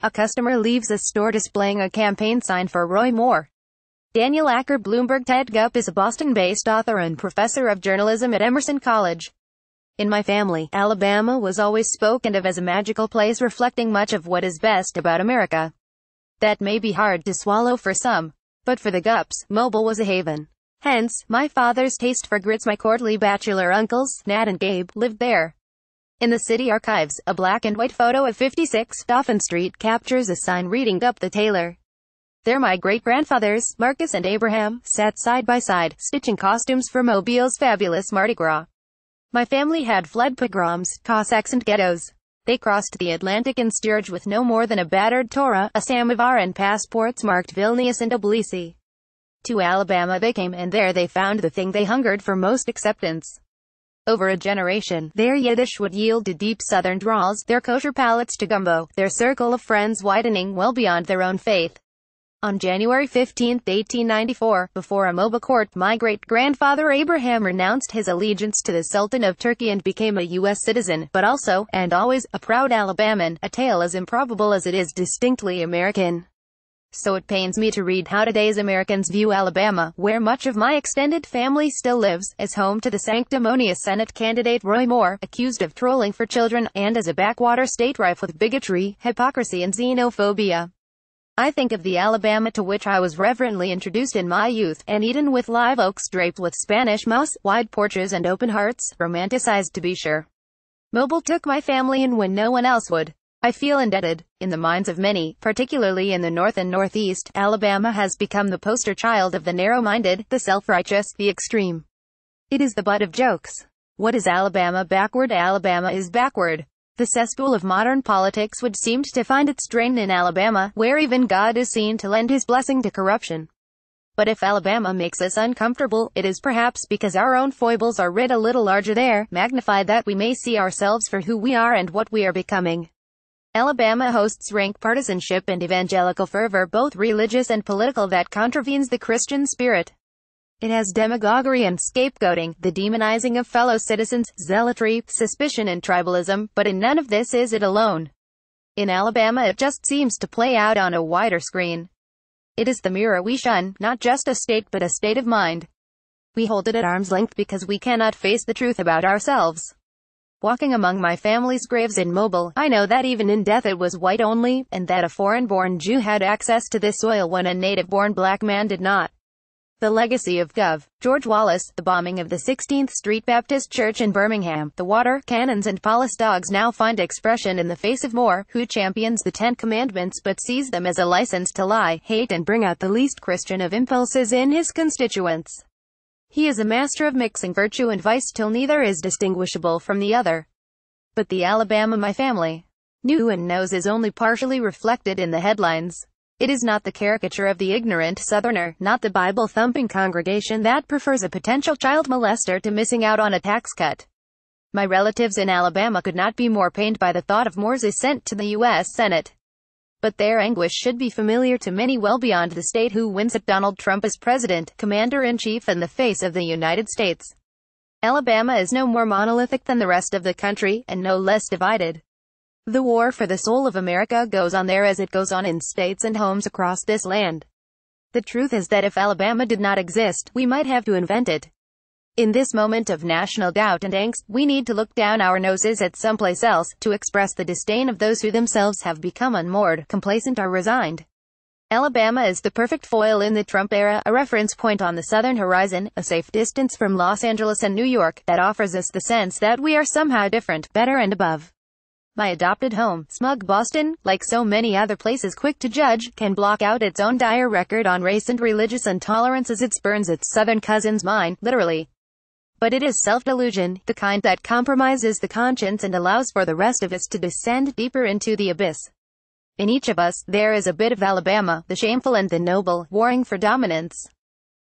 A customer leaves a store displaying a campaign sign for Roy Moore. Daniel AckerBloomberg Ted Gup is a Boston-based author and professor of journalism at Emerson College. In my family, Alabama was always spoken of as a magical place reflecting much of what is best about America. That may be hard to swallow for some, but for the Gups, Mobile was a haven. Hence, my father's taste for grits. My courtly bachelor uncles, Nat and Gabe, lived there. In the city archives, a black and white photo of 56 Dauphin Street captures a sign reading Gup the tailor. There my great-grandfathers, Marcus and Abraham, sat side by side, stitching costumes for Mobile's fabulous Mardi Gras. My family had fled pogroms, Cossacks and ghettos. They crossed the Atlantic in steerage with no more than a battered Torah, a samovar and passports marked Vilnius and Tbilisi. To Alabama they came, and there they found the thing they hungered for most: acceptance. Over a generation, their Yiddish would yield to deep southern drawls, their kosher palates to gumbo, their circle of friends widening well beyond their own faith. On January 15, 1894, before a Mobile court, my great-grandfather Abraham renounced his allegiance to the Sultan of Turkey and became a U.S. citizen, but also, and always, a proud Alabaman, a tale as improbable as it is distinctly American. So it pains me to read how today's Americans view Alabama, where much of my extended family still lives, as home to the sanctimonious Senate candidate Roy Moore, accused of trolling for children, and as a backwater state rife with bigotry, hypocrisy and xenophobia. I think of the Alabama to which I was reverently introduced in my youth, an Eden with live oaks draped with Spanish moss, wide porches and open hearts, romanticized to be sure. Mobile took my family in when no one else would. I feel indebted. In the minds of many, particularly in the North and Northeast, Alabama has become the poster child of the narrow-minded, the self-righteous, the extreme. It is the butt of jokes. What is Alabama backward? Alabama is backward. The cesspool of modern politics would seem to find its drain in Alabama, where even God is seen to lend his blessing to corruption. But if Alabama makes us uncomfortable, it is perhaps because our own foibles are writ a little larger there, magnified that we may see ourselves for who we are and what we are becoming. Alabama hosts rank partisanship and evangelical fervor, both religious and political, that contravenes the Christian spirit. It has demagoguery and scapegoating, the demonizing of fellow citizens, zealotry, suspicion and tribalism, but in none of this is it alone. In Alabama it just seems to play out on a wider screen. It is the mirror we shun, not just a state but a state of mind. We hold it at arm's length because we cannot face the truth about ourselves. Walking among my family's graves in Mobile, I know that even in death it was white only, and that a foreign-born Jew had access to this soil when a native-born black man did not. The legacy of Gov. George Wallace, the bombing of the 16th Street Baptist Church in Birmingham, the water cannons and police dogs now find expression in the face of Moore, who champions the Ten Commandments but sees them as a license to lie, hate and bring out the least Christian of impulses in his constituents. He is a master of mixing virtue and vice till neither is distinguishable from the other. But the Alabama my family knew and knows is only partially reflected in the headlines. It is not the caricature of the ignorant Southerner, not the Bible-thumping congregation that prefers a potential child molester to missing out on a tax cut. My relatives in Alabama could not be more pained by the thought of Moore's ascent to the U.S. Senate. But their anguish should be familiar to many well beyond the state who wins at Donald Trump as president, commander-in-chief and the face of the United States. Alabama is no more monolithic than the rest of the country, and no less divided. The war for the soul of America goes on there as it goes on in states and homes across this land. The truth is that if Alabama did not exist, we might have to invent it. In this moment of national doubt and angst, we need to look down our noses at someplace else, to express the disdain of those who themselves have become unmoored, complacent or resigned. Alabama is the perfect foil in the Trump era, a reference point on the southern horizon, a safe distance from Los Angeles and New York, that offers us the sense that we are somehow different, better and above. My adopted home, smug Boston, like so many other places quick to judge, can block out its own dire record on race and religious intolerance as it spurns its southern cousins, mine, literally. But it is self-delusion, the kind that compromises the conscience and allows for the rest of us to descend deeper into the abyss. In each of us, there is a bit of Alabama, the shameful and the noble, warring for dominance.